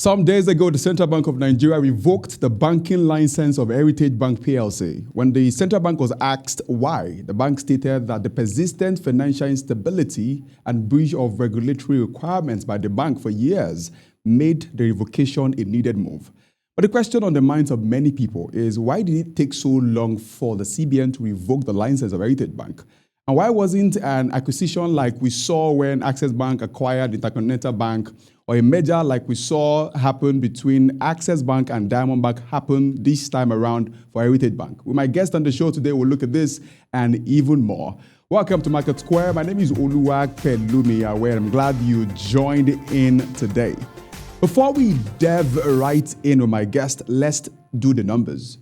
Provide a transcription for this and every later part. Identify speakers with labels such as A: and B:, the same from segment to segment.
A: Some days ago, the Central Bank of Nigeria revoked the banking license of Heritage Bank PLC. When the Central Bank was asked why, the bank stated that the persistent financial instability and breach of regulatory requirements by the bank for years made the revocation a needed move. But the question on the minds of many people is, why did it take so long for the CBN to revoke the license of Heritage Bank? And why wasn't an acquisition like we saw when Access Bank acquired Intercontinental Bank, or a merger like we saw happen between Access Bank and Diamond Bank happen this time around for Heritage Bank? With my guest on the show today, we'll look at this and even more. Welcome to MarketSquare. My name is Oluwapelumi, where I'm glad you joined in today. Before we delve right in with my guest, let's do the numbers.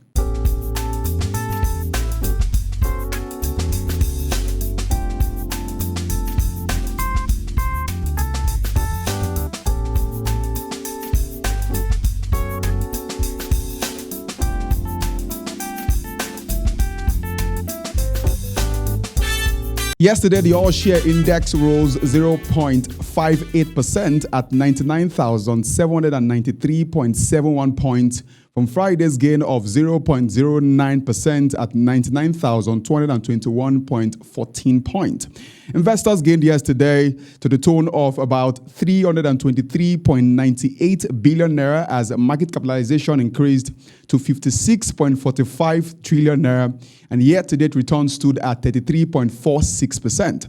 A: Yesterday, the all-share index rose 0.58% at 99,793.71 points from Friday's gain of 0.09% at 99,221.14 points. Investors gained yesterday to the tune of about 323.98 billion naira as market capitalization increased to 56.45 trillion naira, and year-to-date returns stood at 33.46%.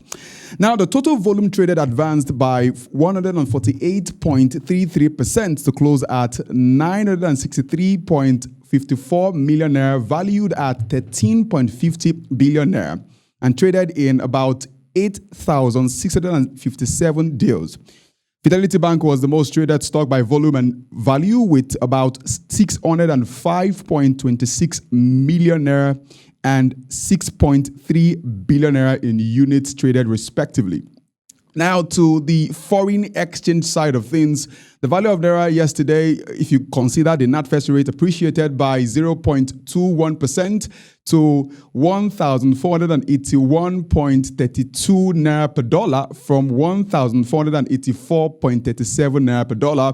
A: Now, the total volume traded advanced by 148.33% to close at 963.54 million naira, valued at 13.50 billion naira, and traded in about 8,657 deals. Fidelity Bank was the most traded stock by volume and value with about 605.26 million naira and 6.3 billion naira in units traded respectively. Now to the foreign exchange side of things, the value of naira yesterday, if you consider the NatFest rate, appreciated by 0.21% to 1,481.32 naira per dollar from 1,484.37 naira per dollar.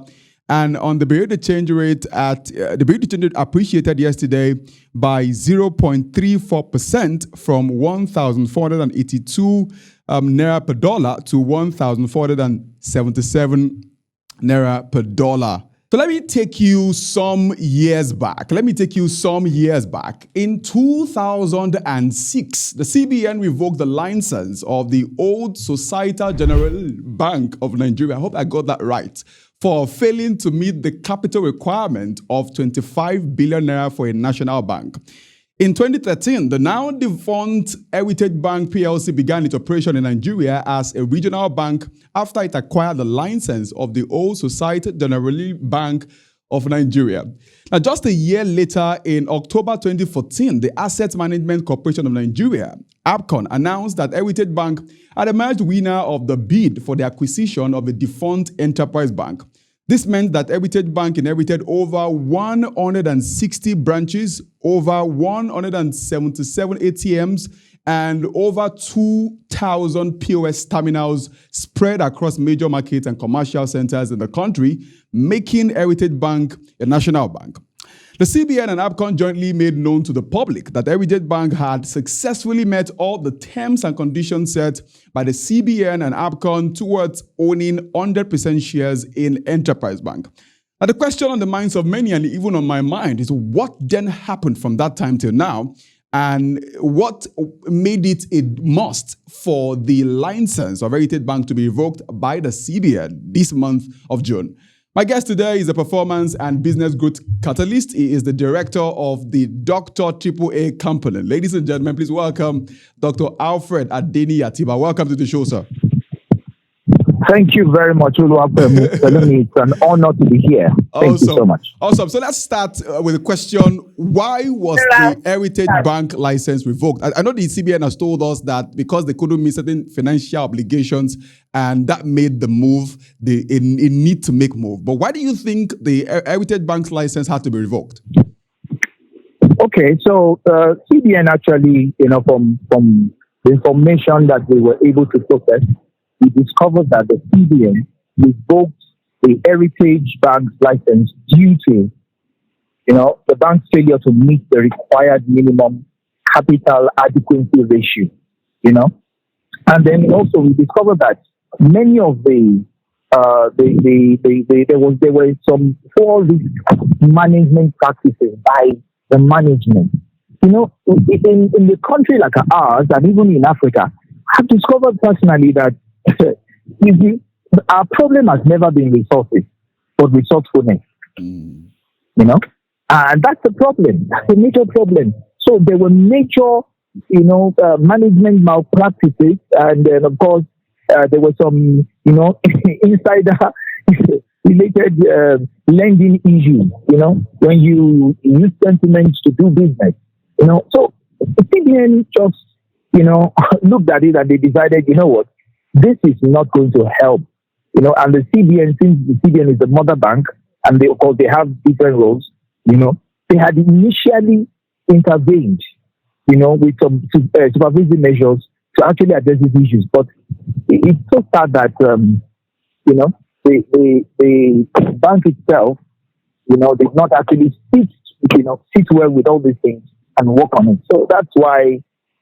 A: And on the Bureau de Change rate, the Bureau de Change rate appreciated yesterday by 0.34% from 1,482 naira per dollar to 1,477 naira per dollar. So let me take you some years back. In 2006, the CBN revoked the license of the old Societal General Bank of Nigeria. I hope I got that right, for failing to meet the capital requirement of 25 billion naira for a national bank. In 2013, the now defunct Heritage Bank PLC began its operation in Nigeria as a regional bank after it acquired the license of the old Societal General Bank of Nigeria. Now, just a year later, in October 2014, the Asset Management Corporation of Nigeria, APCON, announced that Heritage Bank had emerged winner of the bid for the acquisition of the defunct Enterprise Bank. This meant that Heritage Bank inherited over 160 branches, over 177 ATMs, and over 2,000 POS terminals spread across major markets and commercial centers in the country, making Heritage Bank a national bank. The CBN and APCON jointly made known to the public that Heritage Bank had successfully met all the terms and conditions set by the CBN and APCON towards owning 100% shares in Enterprise Bank. Now, the question on the minds of many, and even on my mind, is what then happened from that time till now, and what made it a must for the license of Heritage Bank to be revoked by the CBN this month of June. My guest today is a performance and business growth catalyst. He is the director of the Dr AAA company. Ladies and gentlemen, please welcome Dr Alfred Adeniyi Atiba. Welcome to the show, sir.
B: Thank you very much, Oluwapelumi. It's an honor to be here. Thank you so much.
A: Awesome. So let's start with the question, why was the Heritage Bank license revoked? I know the CBN has told us that because they couldn't meet certain financial obligations, and that made the move, a need to make move. But why do you think the Heritage Bank's license had to be revoked?
B: Okay, so CBN actually, from the information that they were able to process, we discovered that the CBN revoked the Heritage Bank's license due to, the bank's failure to meet the required minimum capital adequacy ratio, And then also we discovered that many of there were some poor risk management practices by the management. In the country like ours, and even in Africa, I've discovered personally that our problem has never been resources, but resourcefulness. And that's the problem. That's a major problem. So there were major, management malpractices, and then of course there were some, insider related lending issues. When you use sentiments to do business. So the CBN just, looked at it and they decided, what, this is not going to help. And the CBN, since the CBN is the mother bank, and of course they have different roles, they had initially intervened, with some supervisory measures to actually address these issues. But it's so sad that, the bank itself, did not actually sit well with all these things and work on it. So that's why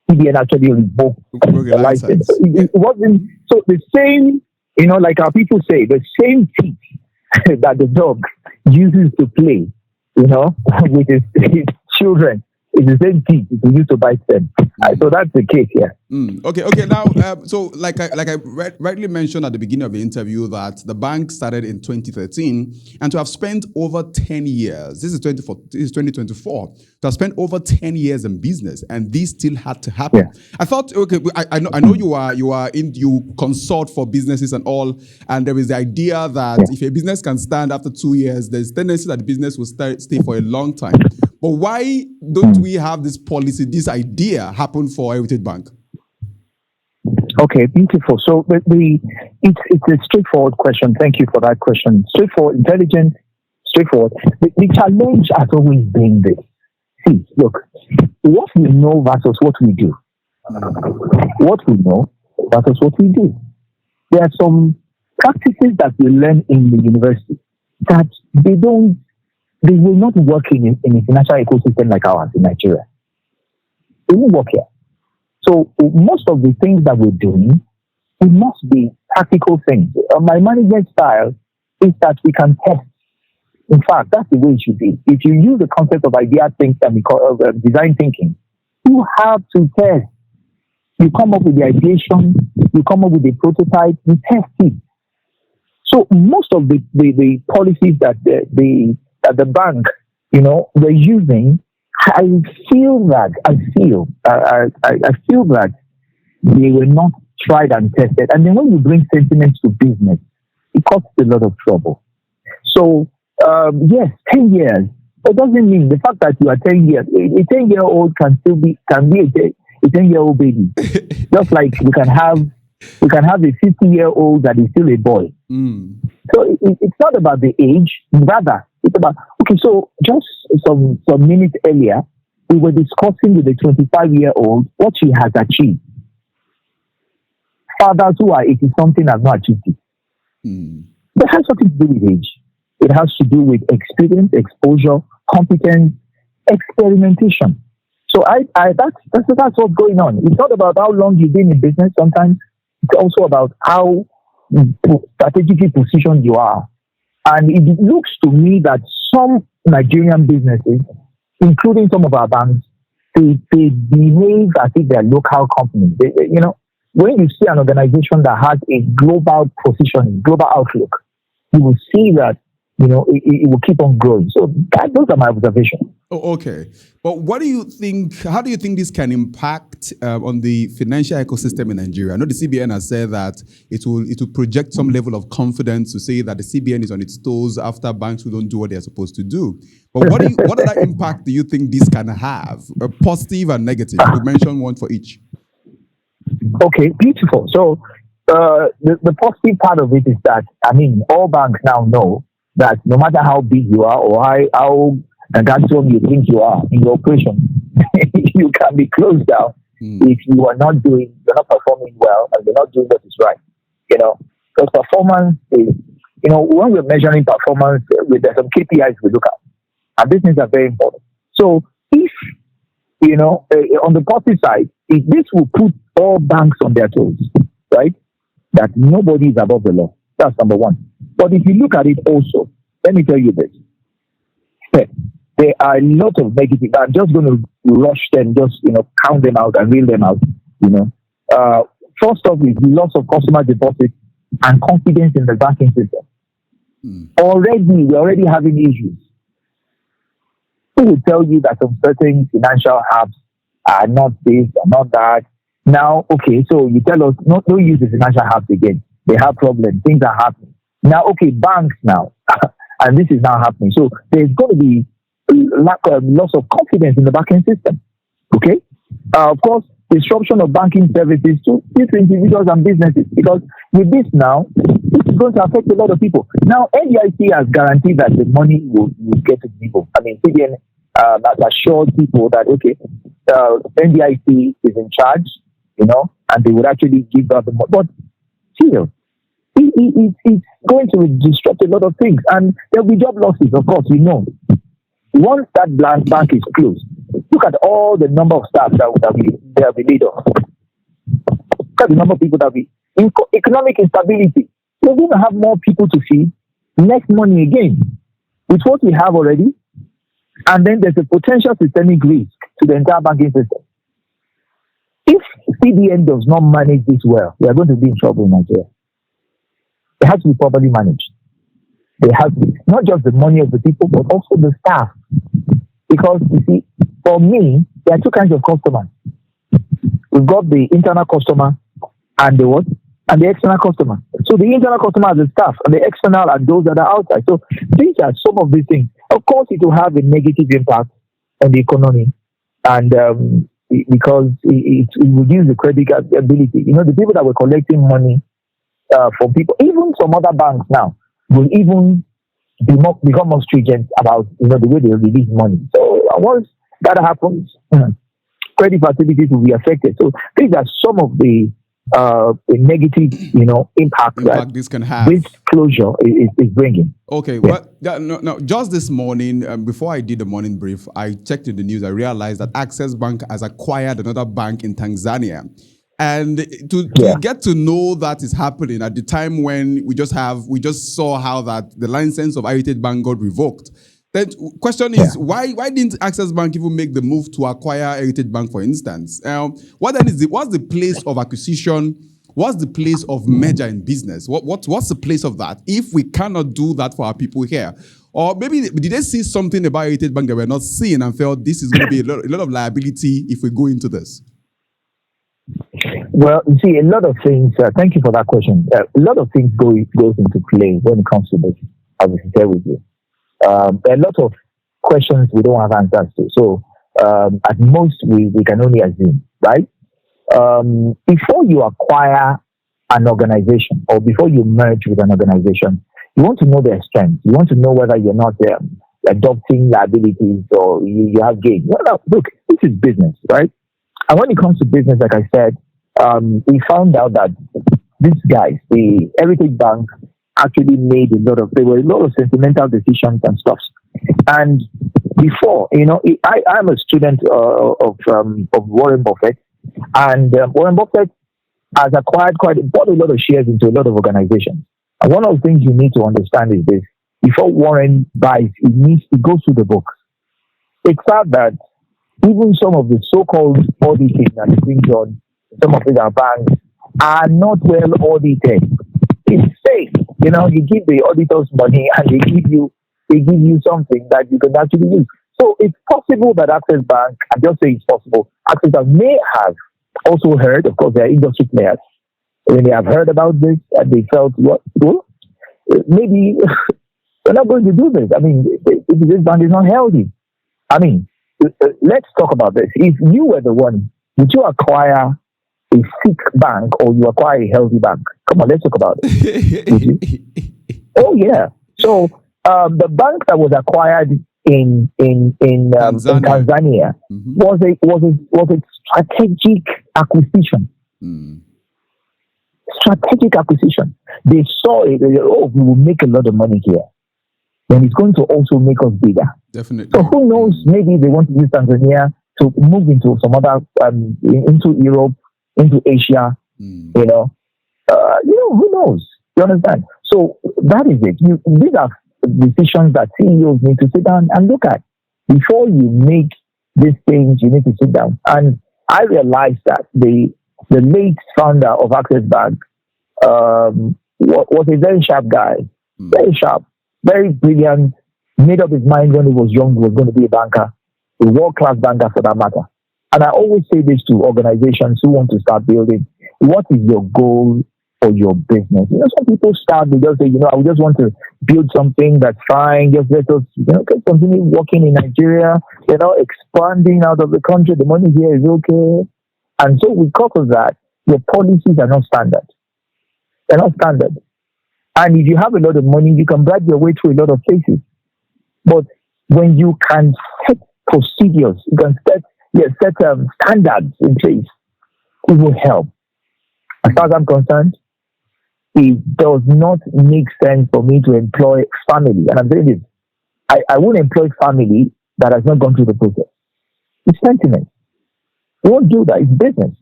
B: CBN actually revoked the license. So it wasn't, so the same, like our people say, the same teeth that the dog uses to play, with his children, is the same teeth it used to bite them. So that's the case here.
A: Okay. Now, so like I rightly mentioned at the beginning of the interview that the bank started in 2013, and to have spent over 10 years, this is 2024, to have spent over 10 years in business, and this still had to happen. Yeah. I thought, okay, I know you consult for businesses and all, and there is the idea that if a business can stand after 2 years, there's tendency that the business will stay for a long time. But why don't we have this policy, this idea happen for Heritage Bank?
B: Okay, beautiful. So it's a straightforward question. Thank you for that question. Straightforward, intelligent, straightforward. The challenge has always been this. See, look, what we know versus what we do. What we know versus what we do. There are some practices that we learn in the university that they will not work in a financial ecosystem like ours in Nigeria. They won't work here. So most of the things that we're doing, it must be practical things. My management style is that we can test. In fact, that's the way it should be. If you use the concept of idea thinking and design thinking, you have to test. You come up with the ideation, you come up with the prototype, you test it. So most of the policies that the bank, they're using, I feel that they were not tried and tested. And then when you bring sentiments to business, it causes a lot of trouble. So, yes, 10 years. It doesn't mean the fact that you are 10 years. A 10-year-old can be a 10-year-old baby. Just like we can have a 50-year-old that is still a boy. So it's not about the age, rather it's about, okay, so just some minutes earlier, we were discussing with a 25-year-old what she has achieved. Fathers who are 80-something have not achieved it. That has nothing to do with age. It has to do with experience, exposure, competence, experimentation. So that's what's going on. It's not about how long you've been in business. Sometimes it's also about how strategically positioned you are. And it looks to me that some Nigerian businesses, including some of our banks, they behave as if they're local companies. When you see an organization that has a global position, global outlook, you will see that it will keep on growing. So those are my observations.
A: Oh, okay. But what do you think, how do you think this can impact on the financial ecosystem in Nigeria? I know the CBN has said that it will project some level of confidence to say that the CBN is on its toes after banks who don't do what they're supposed to do. But what other impact do you think this can have, positive and negative? You mentioned one for each.
B: Okay, beautiful. So the positive part of it is that, all banks now know that no matter how big you are or how handsome you think you are in your operation, you can be closed down if you're not performing well and you're not doing what is right. Because performance is, when we're measuring performance, there's some KPIs we look at, and these things are very important. So if, on the positive side, if this will put all banks on their toes, right, that nobody is above the law. That's number one. But if you look at it also, let me tell you this. There are a lot of negative. I'm just going to rush them, just, count them out and reel them out, First off is loss of customer deposits and confidence in the banking system. We're already having issues. Who will tell you that some certain financial apps are not this, are not that? Now, okay, so you tell us, don't use the financial apps again. They have problems. Things are happening. Now, okay, banks now, and this is now happening. So there's going to be loss of confidence in the banking system. Okay? Of course, disruption of banking services to individuals and businesses, because with this now, this is going to affect a lot of people. Now, NDIC has guaranteed that the money will get to people. I mean, CBN has assured people that, okay, NDIC is in charge, and they would actually give out the money. But still, it's going to disrupt a lot of things, and there'll be job losses, of course, Once that bank is closed, look at all the number of staff that will be laid off. Look at the number of people that will be in economic instability. We're going to have more people to feed, less money again, with what we have already, and then there's a potential systemic risk to the entire banking system. If CBN does not manage this well, we are going to be in trouble in Nigeria. It has to be properly managed. There has to be not just the money of the people, but also the staff. Because, you see, for me, there are two kinds of customers. We've got the internal customer and the what? And the external customer. So the internal customer is the staff, and the external are those that are outside. So these are some of these things. Of course, it will have a negative impact on the economy, and because it will reduce the credit ability. The people that were collecting money from people, even some other banks now, will even become more stringent about the way they release money. So once that happens, credit facilities will be affected. So these are some of the negative, impact that
A: this can have.
B: This closure is bringing.
A: Okay,
B: yeah.
A: Well, no. Just this morning, before I did the morning brief, I checked in the news. I realized that Access Bank has acquired another bank in Tanzania. And to get to know that is happening at the time when we just saw how that the license of Heritage Bank got revoked. The question is, why didn't Access Bank even make the move to acquire Heritage Bank, for instance? What's the place of acquisition? What's the place of merger in business? What's the place of that if we cannot do that for our people here? Or maybe did they see something about Heritage Bank that we're not seeing and felt this is going to be a lot of liability if we go into this?
B: Well, you see, a lot of things. Thank you for that question. A lot of things goes into play when it comes to this. I will share with you. There are a lot of questions we don't have answers to. So, at most, we can only assume, right? Before you acquire an organization or before you merge with an organization, you want to know their strengths. You want to know whether you're not adopting liabilities or you have gain. Well, look, this is business, right? And when it comes to business, like I said, we found out that these guys, the Heritage Bank, actually made there were a lot of sentimental decisions and stuff. And before, I'm a student of Warren Buffett, and Warren Buffett has bought a lot of shares into a lot of organizations. And one of the things you need to understand is this: before Warren buys, he goes through the books. It's sad that even some of the so-called auditing that is being done, some of these banks are not well audited. It's safe, you give the auditors money and they give you something that you can actually use. So it's possible that Access Bank, I just say it's possible, Access Bank may have also heard, of course, they are industry players, when they have heard about this and they felt, maybe we're not going to do this. I mean, this bank is not healthy. I mean, let's talk about this. If you were the one, would you acquire a sick bank or you acquire a healthy bank? Come on, let's talk about it. Oh yeah. So the bank that was acquired in Tanzania was a strategic acquisition. Strategic acquisition. They saw it. They said, oh, we will make a lot of money here. Then it's going to also make us bigger.
A: Definitely.
B: So who knows? Maybe they want to use Tanzania to move into some other, into Europe, into Asia. Who knows? You understand? So that is it. These are decisions that CEOs need to sit down and look at. Before you make these things, you need to sit down. And I realized that the late founder of Access Bank was a very sharp guy, very sharp, very brilliant, made up his mind when he was young he was going to be a banker, a world-class banker for that matter. And I always say this to organizations who want to start building. What is your goal for your business? Some people start, they just say, I just want to build something that's fine. Just let us, continue working in Nigeria, expanding out of the country. The money here is okay. And so because of that, your policies are not standard. They're not standard. And if you have a lot of money, you can bribe your way through a lot of places. But when you can set procedures, you can set standards in place, it will help. As far as I'm concerned, it does not make sense for me to employ family. And I'm saying this, I won't employ family that has not gone through the process. It's sentiment. You won't do that. It's business.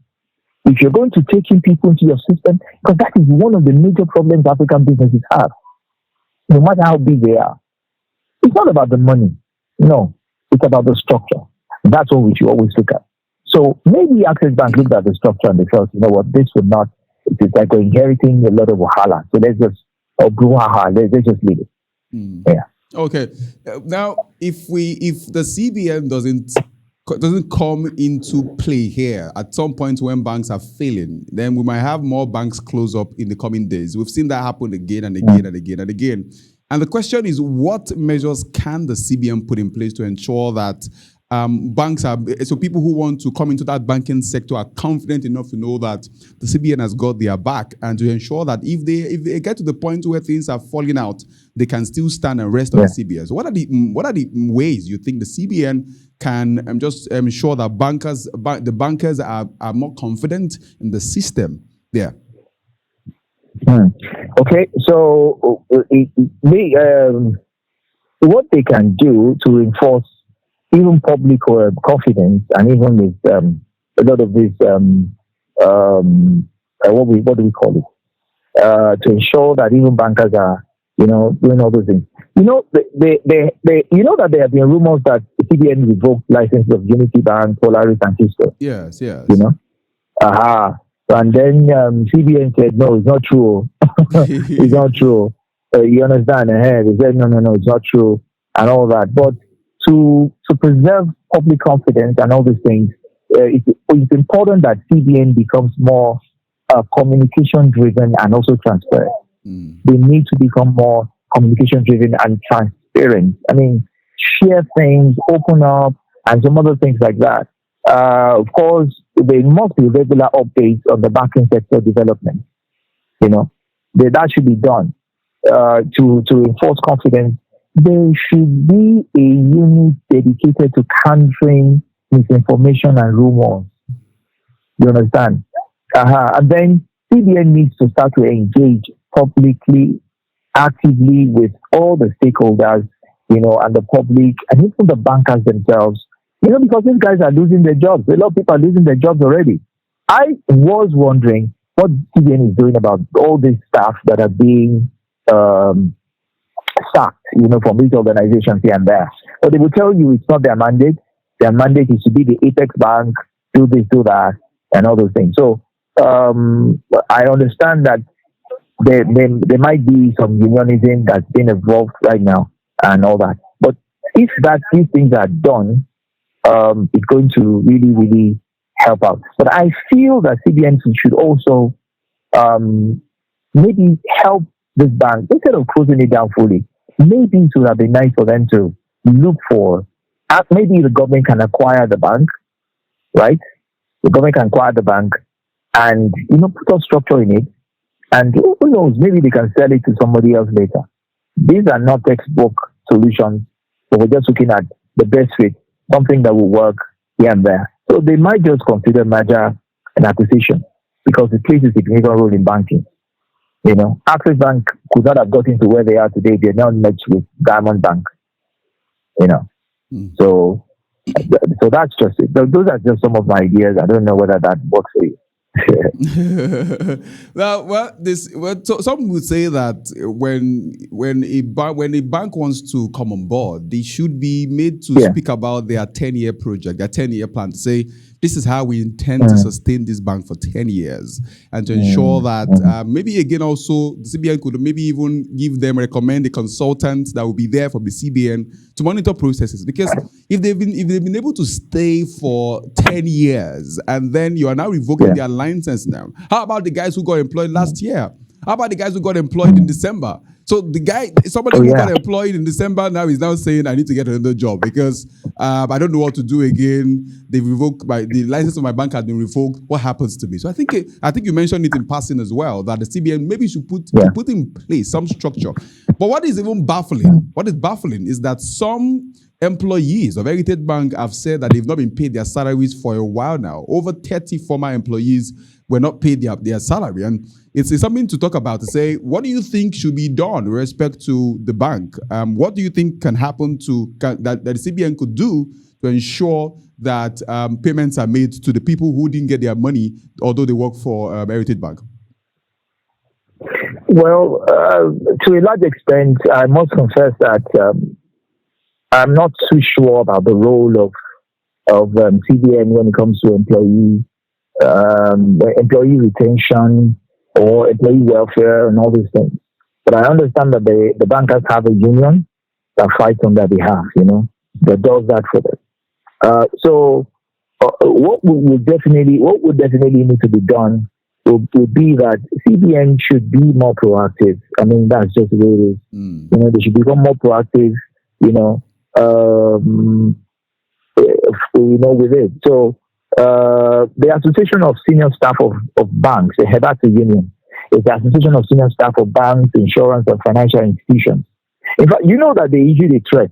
B: If you're going to take in people into your system, because that is one of the major problems African businesses have, no matter how big they are. It's not about the money. No, it's about the structure. That's what we should always look at. So maybe Access Bank looked at the structure and they felt, this would not, it's like we're inheriting a lot of wahala. So let's just just leave it. Yeah.
A: Okay. Now, if the CBN doesn't come into play here at some point when banks are failing, then we might have more banks close up in the coming days. We've seen that happen again and again and again and again. And the question is, what measures can the CBN put in place to ensure that banks are, so people who want to come into that banking sector are confident enough to know that the CBN has got their back, and to ensure that if they get to the point where things are falling out, they can still stand and rest on the CBN. So what are the ways you think the CBN can just ensure that the bankers are more confident in the system there?
B: Okay, so what they can do to reinforce even public confidence, and even with a lot of this, what do we call it? To ensure that even bankers are, doing all those things. That there have been rumors that the CBN revoked licenses of Unity Bank, Polaris, and Cisco.
A: Yes.
B: And then CBN said, no, it's not true. It's not true. You understand? They said, no, it's not true, and all that. But to preserve public confidence and all these things, it's important that CBN becomes more communication-driven and also transparent. They need to become more communication-driven and transparent. I mean, share things, open up, and some other things like that. Of course, there must be regular updates on the banking sector development. That should be done to enforce confidence. There should be a unit dedicated to countering misinformation and rumors. You understand? And then CBN needs to start to engage publicly, actively with all the stakeholders, and the public, and even the bankers themselves. Because these guys are losing their jobs. A lot of people are losing their jobs already. I was wondering what CBN is doing about all these staff that are being sacked, from these organizations here and there. But they will tell you it's not their mandate. Their mandate is to be the apex bank, do this, do that, and all those things. So I understand that there might be some unionism that's been involved right now and all that. But if these things are done, it's going to really, really help out. But I feel that CBN should also maybe help this bank, instead of closing it down fully. Maybe it would have been nice for them to look for, maybe the government can acquire the bank, right? The government can acquire the bank and, put a structure in it. And who knows, maybe they can sell it to somebody else later. These are not textbook solutions, but we're just looking at the best fit, something that will work here and there. So they might just consider merger and acquisition. because it plays a significant role in banking. Access Bank could not have gotten to where they are today if they had not merged with Diamond Bank. So that's just it. Those are just some of my ideas. I don't know whether that works for you.
A: Some would say that when a bank wants to come on board, they should be made to speak about their 10-year project, their 10-year plan, to say this is how we intend to sustain this bank for 10 years, and to ensure that maybe again also the CBN could maybe even recommend a consultant that will be there from the CBN to monitor processes. Because if they've been able to stay for 10 years and then you are now revoking their license now, how about the guys who got employed last year? How about the guys who got employed in December? So somebody who got employed in December now is now saying, I need to get another job because I don't know what to do again. They revoked the license of my bank has been revoked. What happens to me? So I think you mentioned it in passing as well, that the CBN maybe should put in place some structure. But what is even baffling? What is baffling is that some employees of Heritage Bank have said that they've not been paid their salaries for a while now. Over 30 former employees were not paid their salary. And it's something to talk about, to say, what do you think should be done with respect to the bank? What do you think can happen that the CBN could do to ensure that payments are made to the people who didn't get their money, although they work for Heritage Bank?
B: Well, to a large extent, I must confess that I'm not too sure about the role of CBN when it comes to employee retention or employee welfare and all these things. But I understand that the bankers have a union that fights on their behalf, that does that for them. So what would definitely need to be done would be that CBN should be more proactive. I mean, that's just the way it is. They should become more proactive, with it. So the Association of Senior Staff of Banks, the HEBATA Union, is the Association of Senior Staff of Banks, Insurance, and Financial Institutions. In fact, you know that they issued a threat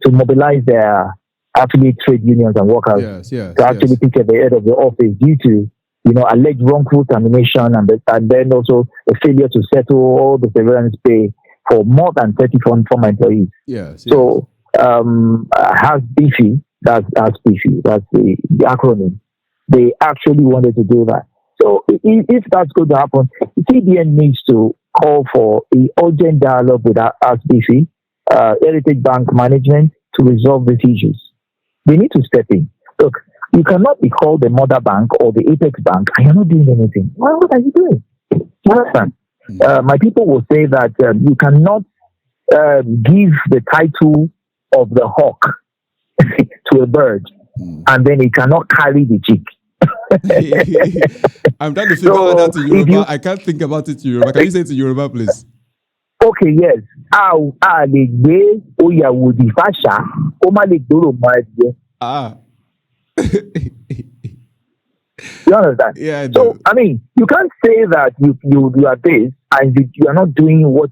B: to mobilize their affiliate trade unions and workers to actually pick at the head of the office due to, alleged wrongful termination and then also the failure to settle all the severance pay for more than 30 former employees. So, has beefy, that's beefy, that's the acronym. They actually wanted to do that. So if that's going to happen, CBN needs to call for an urgent dialogue with ASBC, Heritage Bank management, to resolve these issues. They need to step in. Look, you cannot be called the mother bank or the apex bank and you're not doing anything. Well, what are you doing? You understand? My people will say that you cannot give the title of the hawk to a bird and then it cannot carry the chick.
A: I'm trying to figure out that in Yoruba. I can't think about it in Yoruba. Can you say it in Yoruba, please?
B: Okay, yes. You understand?
A: Yeah.
B: So I mean, you can't say that you are this and you are not doing what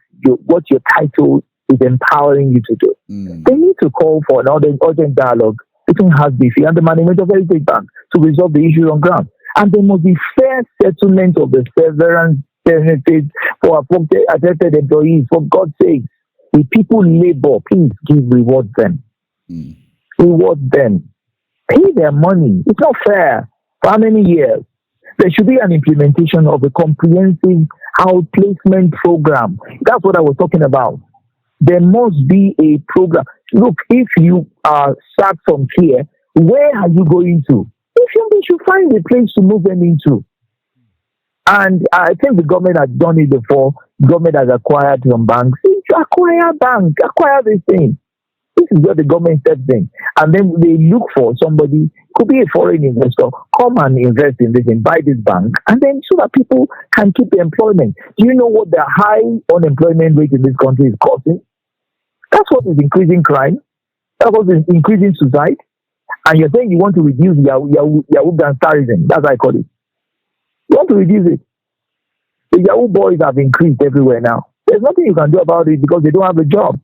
B: your title is empowering you to do. They need to call for an urgent dialogue between HSBC and the management of Heritage Bank to resolve the issue on ground. And there must be fair settlement of the severance benefits for affected employees. For God's sake, if people labor, please reward them. Reward them. Pay their money. It's not fair. For how many years? There should be an implementation of a comprehensive outplacement program. That's what I was talking about. There must be a program. Look, if you are sacked from here, where are you going to? They should find a place to move them into. And I think the government has done it before. Government has acquired some banks. Acquire this thing. This is where the government steps in. And then they look for somebody, could be a foreign investor, come and invest in this and buy this bank. And then so that people can keep employment. Do you know what the high unemployment rate in this country is causing? That's what is increasing crime. That's what is increasing suicide. And you're saying you want to reduce Yahoo gangsterism. That's how I call it. You want to reduce it. The Yahoo boys have increased everywhere now. There's nothing you can do about it because they don't have a job.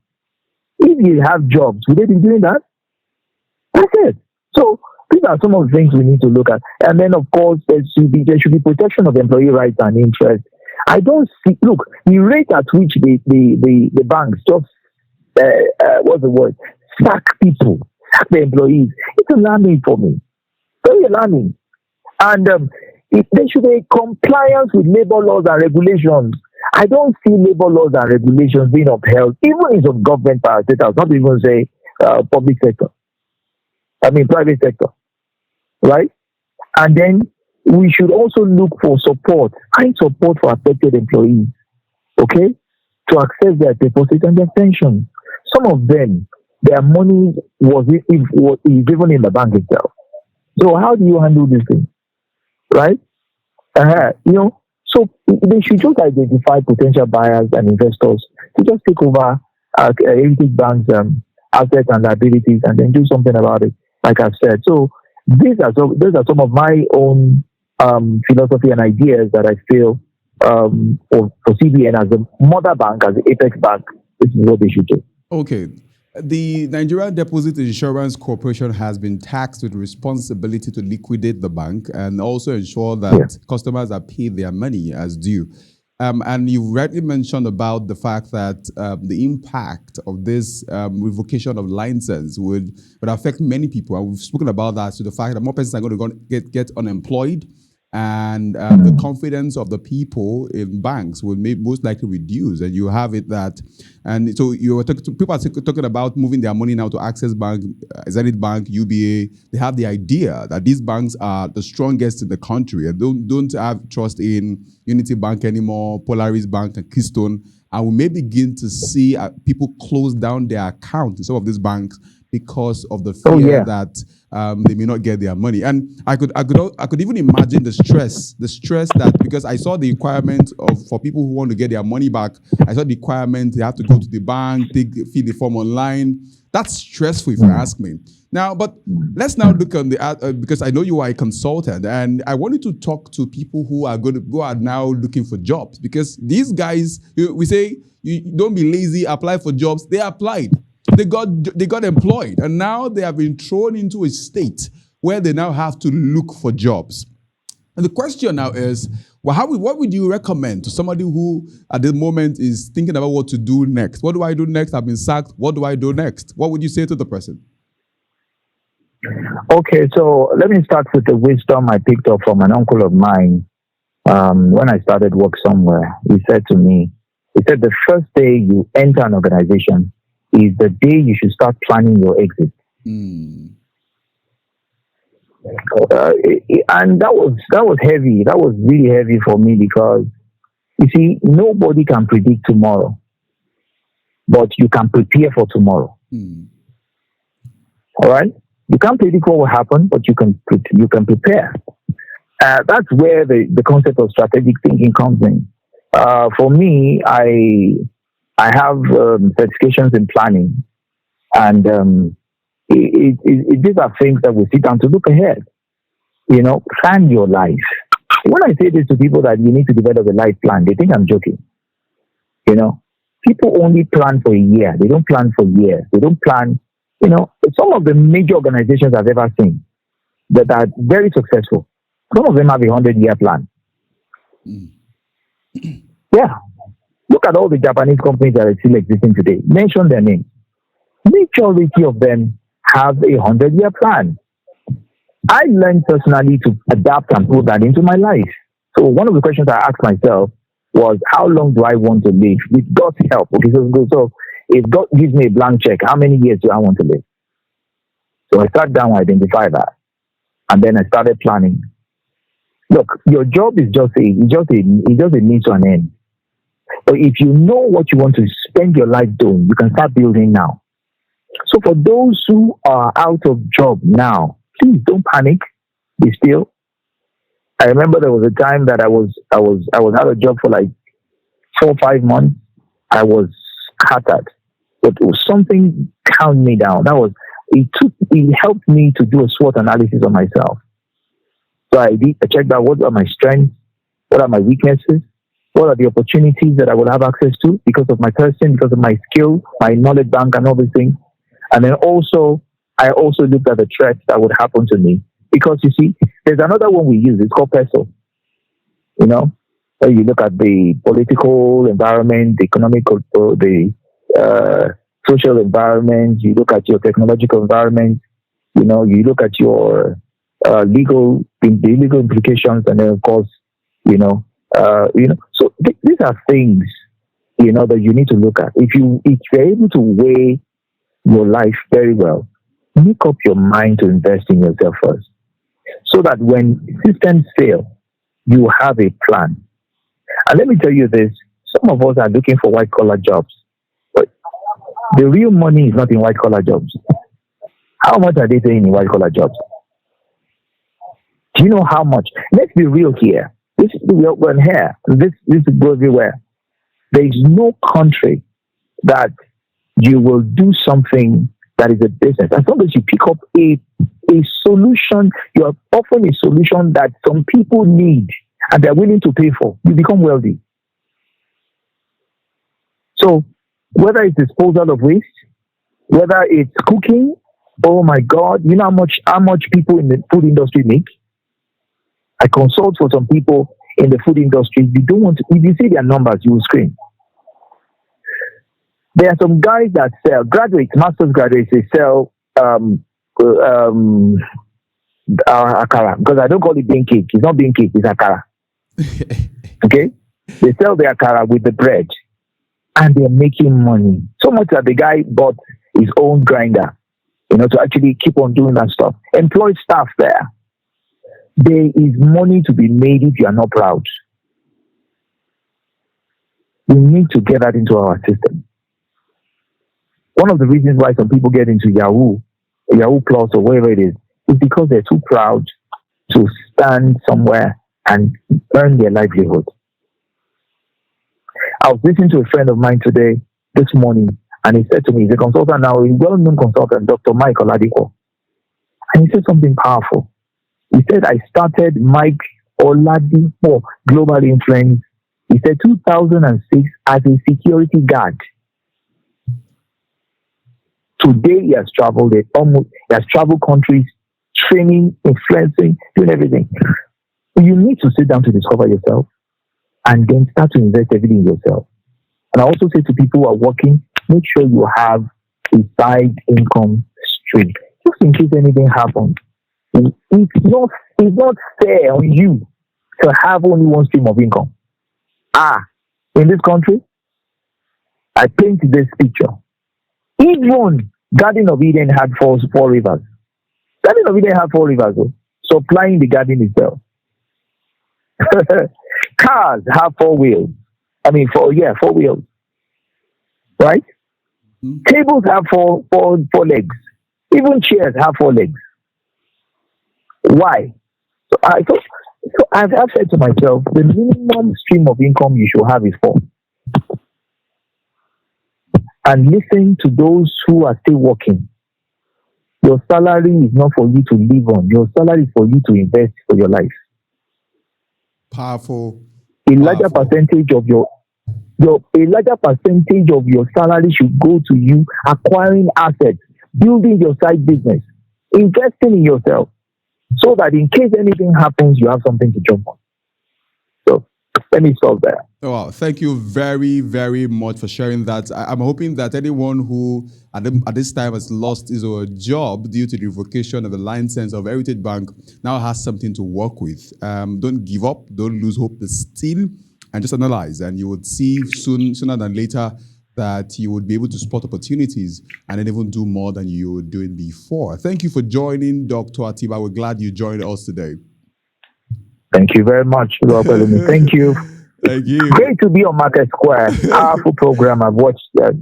B: If you have jobs, would they be doing that? That's it. So These are some of the things we need to look at. And then, of course, there should be protection of employee rights and interests. I don't see, look, the rate at which the banks just, what's the word, sack people, sack the employees, it's alarming for me. Very alarming. And there should be compliance with labor laws and regulations. I don't see labor laws and regulations being upheld, even in some government parastatals, not even say public sector. I mean, private sector, right? And then we should also look for support, find support for affected employees, okay, to access their deposit and their pension. Some of them, their money is even in the bank itself. So how do you handle this thing, right? So they should just identify potential buyers and investors to just take over Heritage Bank's assets and liabilities and then do something about it, like I've said. So these are some of my own philosophy and ideas that I feel for CBN as a mother bank, as the Apex Bank, this is what they should do.
A: Okay. The Nigerian Deposit Insurance Corporation has been tasked with responsibility to liquidate the bank and also ensure that customers are paid their money as due. And you rightly mentioned about the fact that the impact of this revocation of license would affect many people. And we've spoken about that, so the fact that more persons are going to get unemployed, and the confidence of the people in banks will most likely reduce. And you have it that, and so people are talking about moving their money now to Access Bank, Zenith Bank, UBA. They have the idea that these banks are the strongest in the country and don't have trust in Unity Bank anymore, Polaris Bank and Keystone. And we may begin to see people close down their account in some of these banks because of the fear that they may not get their money. And I could even imagine the stress that, because I saw the requirement for people who want to get their money back, I saw the requirement they have to go to the bank, fill the form online. That's stressful, if you ask me. Now, but let's now look on because I know you are a consultant, and I wanted to talk to people who are now looking for jobs, because these guys, we say, you don't be lazy, apply for jobs. They applied. They got employed, and now they have been thrown into a state where they now have to look for jobs. And the question now is, well, what would you recommend to somebody who at the moment is thinking about what to do next? What do I do next? I've been sacked. What do I do next? What would you say to the person?
B: Okay, so let me start with the wisdom I picked up from an uncle of mine when I started work somewhere. He said to me, the first day you enter an organization is the day you should start planning your exit. And that was heavy. That was really heavy for me, because you see, nobody can predict tomorrow, but you can prepare for tomorrow. All right, you can't predict what will happen, but you can prepare. That's where the concept of strategic thinking comes in. For me, I have certifications in planning, and these are things that we sit down to look ahead. Plan your life. When I say this to people that you need to develop a life plan, they think I'm joking. People only plan for a year. They don't plan for years. They don't plan. Some of the major organizations I've ever seen that are very successful, some of them have a 100-year plan. Yeah. Look at all the Japanese companies that are still existing today. Mention their names. Majority of them have a 100-year plan. I learned personally to adapt and put that into my life. So one of the questions I asked myself was, how long do I want to live? With God's help. Okay, so if God gives me a blank check, how many years do I want to live? So I sat down, identified that, and then I started planning. Look, your job is just a means to an end. But if you know what you want to spend your life doing, you can start building now. So for those who are out of job now, please don't panic. Be still. I remember there was a time that I was out of job for like 4 or 5 months. I was scattered, but it was something calmed me down. It helped me to do a SWOT analysis of myself. So I checked out what are my strengths, what are my weaknesses, what are the opportunities that I will have access to because of my person, because of my skill, my knowledge bank, and all these things. And then also, I also looked at the threats that would happen to me. Because you see, there's another one we use, it's called peso. You know, so you look at the political environment, the economic, the uh, social environment, you look at your technological environment, you know, you look at your the legal implications, and then of course, so these are things, that you need to look at. If you're able to weigh your life very well, make up your mind to invest in yourself first, so that when systems fail, you have a plan. And let me tell you this: some of us are looking for white collar jobs, but the real money is not in white collar jobs. How much are they paying in white collar jobs? Do you know how much? Let's be real here. We're here. This goes everywhere. There is no country that you will do something that is a business. As long as you pick up a solution, you are offering a solution that some people need and they're willing to pay for, you become wealthy. So whether it's disposal of waste, whether it's cooking, oh my God, you know how much people in the food industry make? I consult for some people in the food industry. You don't want to, if you see their numbers, you will scream. There are some guys that sell, master's graduates, they sell akara, because I don't call it bean cake. It's not bean cake, it's akara. Okay? They sell the akara with the bread and they're making money. So much that the guy bought his own grinder, to actually keep on doing that stuff. Employ staff there. There is money to be made if you are not proud. We need to get that into our system. One of the reasons why some people get into Yahoo Plus or whatever it is because they're too proud to stand somewhere and earn their livelihood. I was listening to a friend of mine this morning, and he said to me, he's a consultant now, a well-known consultant, Dr. Mike Oladipo. And he said something powerful. He said, I started Mike Oladipo Global Influence. He said 2006 as a security guard. Today he has traveled countries, training, influencing, doing everything. You need to sit down to discover yourself and then start to invest everything in yourself. And I also say to people who are working, make sure you have a side income stream, just in case anything happens. It's not fair on you to have only one stream of income. In this country, I paint this picture. Even Garden of Eden had four rivers. Garden of Eden had 4 rivers, supplying the garden itself. Cars have 4 wheels. 4 wheels. Right? Mm-hmm. Tables have four legs. Even chairs have 4 legs. Why? So I've said to myself, the minimum stream of income you should have is 4. And listen to those who are still working. Your salary is not for you to live on. Your salary is for you to invest for your life.
A: Powerful.
B: A larger percentage of your salary should go to you acquiring assets, building your side business, investing in yourself, so that in case anything happens, you have something to jump on. So let me stop there.
A: Oh, wow. Thank you very, very much for sharing that. I'm hoping that anyone who at this time has lost his or her job due to the revocation of the license of Heritage Bank now has something to work with. Don't give up. Don't lose hope. Still, and just analyze. And you would see sooner than later that you would be able to spot opportunities and then even do more than you were doing before. Thank you for joining, Dr. Atiba. We're glad you joined us today.
B: Thank you very much. Thank you.
A: Thank you.
B: Great to be on MarketSquare. Powerful program. I've watched that.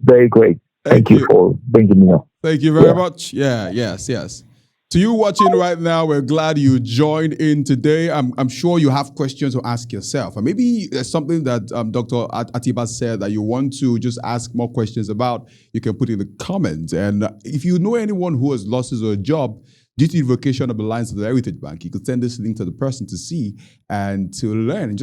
B: Very great. Thank you for bringing me on.
A: Thank you very much. Yes. To you watching right now, we're glad you joined in today. I'm sure you have questions to ask yourself. And maybe there's something that Dr. Atiba said that you want to just ask more questions about. You can put in the comments. And if you know anyone who has lost his or her job, due to the vocation of the lines of the Heritage Bank, you could send this link to the person to see and to learn and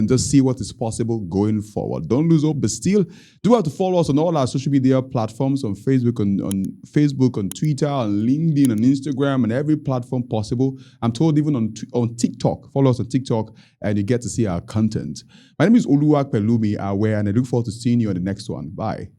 A: just see what is possible going forward. Don't lose hope, but still do have to follow us on all our social media platforms, on Facebook, on Facebook, on Twitter, on LinkedIn, on Instagram, and every platform possible. I'm told even on TikTok. Follow us on TikTok and you get to see our content. My name is Oluwapelumi Awe, and I look forward to seeing you on the next one. Bye.